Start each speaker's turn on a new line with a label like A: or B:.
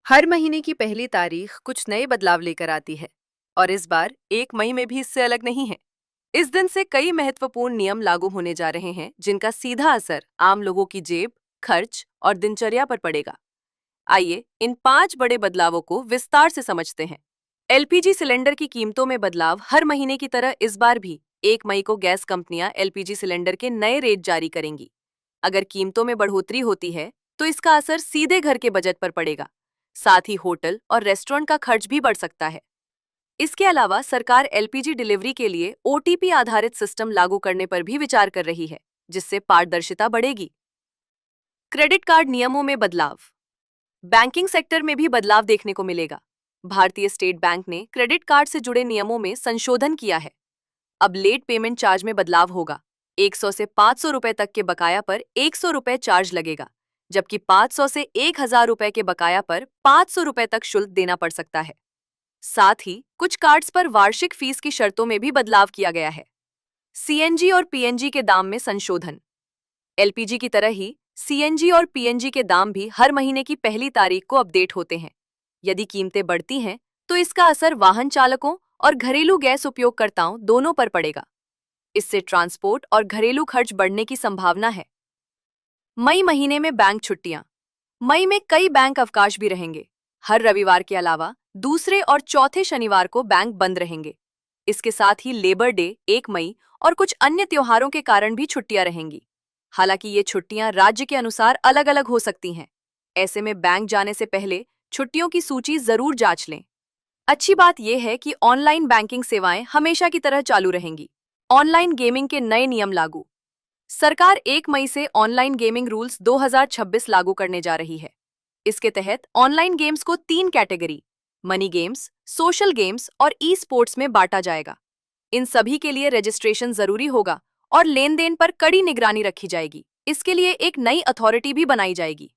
A: हर महीने की पहली तारीख कुछ नए बदलाव लेकर आती है और इस बार 1 मई में भी इससे अलग नहीं है। इस दिन से कई महत्वपूर्ण नियम लागू होने जा रहे हैं जिनका सीधा असर आम लोगों की जेब, खर्च और दिनचर्या पर पड़ेगा। आइए इन 5 बड़े बदलावों को विस्तार से समझते हैं। एलपीजी सिलेंडर की कीमतों में बदलाव। हर महीने की तरह इस बार भी 1 मई को गैस कंपनियां एलपीजी सिलेंडर के नए रेट जारी करेंगी। अगर कीमतों में बढ़ोतरी होती है तो इसका असर सीधे घर के बजट पर पड़ेगा। साथ ही होटल और रेस्टोरेंट का खर्च भी बढ़ सकता है। इसके अलावा सरकार एलपीजी डिलीवरी के लिए ओटीपी आधारित सिस्टम लागू करने पर भी विचार कर रही है, जिससे पारदर्शिता बढ़ेगी। क्रेडिट कार्ड नियमों में बदलाव। बैंकिंग सेक्टर में भी बदलाव देखने को मिलेगा। भारतीय स्टेट बैंक ने क्रेडिट कार्ड से जुड़े नियमों में संशोधन किया है। अब लेट पेमेंट चार्ज में बदलाव होगा। 100 से 500 रुपए तक के बकाया पर 100 रुपए चार्ज लगेगा, जबकि 500 से 1000 रुपए के बकाया पर 500 रुपए तक शुल्क देना पड़ सकता है। साथ ही कुछ कार्ड्स पर वार्षिक फीस की शर्तों में भी बदलाव किया गया है। सीएनजी और पीएनजी के दाम में संशोधन। एलपीजी की तरह ही सीएनजी और पीएनजी के दाम भी हर महीने की पहली तारीख को अपडेट होते हैं। यदि कीमतें बढ़ती हैं, तो इसका असर वाहन चालकों और घरेलू गैस उपयोगकर्ताओं दोनों पर पड़ेगा। इससे ट्रांसपोर्ट और घरेलू खर्च बढ़ने की संभावना है। मई महीने में बैंक छुट्टियां। मई में कई बैंक अवकाश भी रहेंगे। हर रविवार के अलावा दूसरे और चौथे शनिवार को बैंक बंद रहेंगे। इसके साथ ही लेबर डे, 1 मई और कुछ अन्य त्योहारों के कारण भी छुट्टियां रहेंगी। हालांकि ये छुट्टियां राज्य के अनुसार अलग अलग हो सकती हैं। ऐसे में बैंक जाने से पहले छुट्टियों की सूची जरूर जांच लें। अच्छी बात यह है कि ऑनलाइन बैंकिंग सेवाएं हमेशा की तरह चालू रहेंगी। ऑनलाइन गेमिंग के नए नियम लागू। सरकार 1 मई से ऑनलाइन गेमिंग रूल्स 2026 लागू करने जा रही है। इसके तहत ऑनलाइन गेम्स को 3 category, money games, social games और ई स्पोर्ट्स में बांटा जाएगा। इन सभी के लिए रजिस्ट्रेशन जरूरी होगा और लेन देन पर कड़ी निगरानी रखी जाएगी। इसके लिए एक नई अथॉरिटी भी बनाई जाएगी।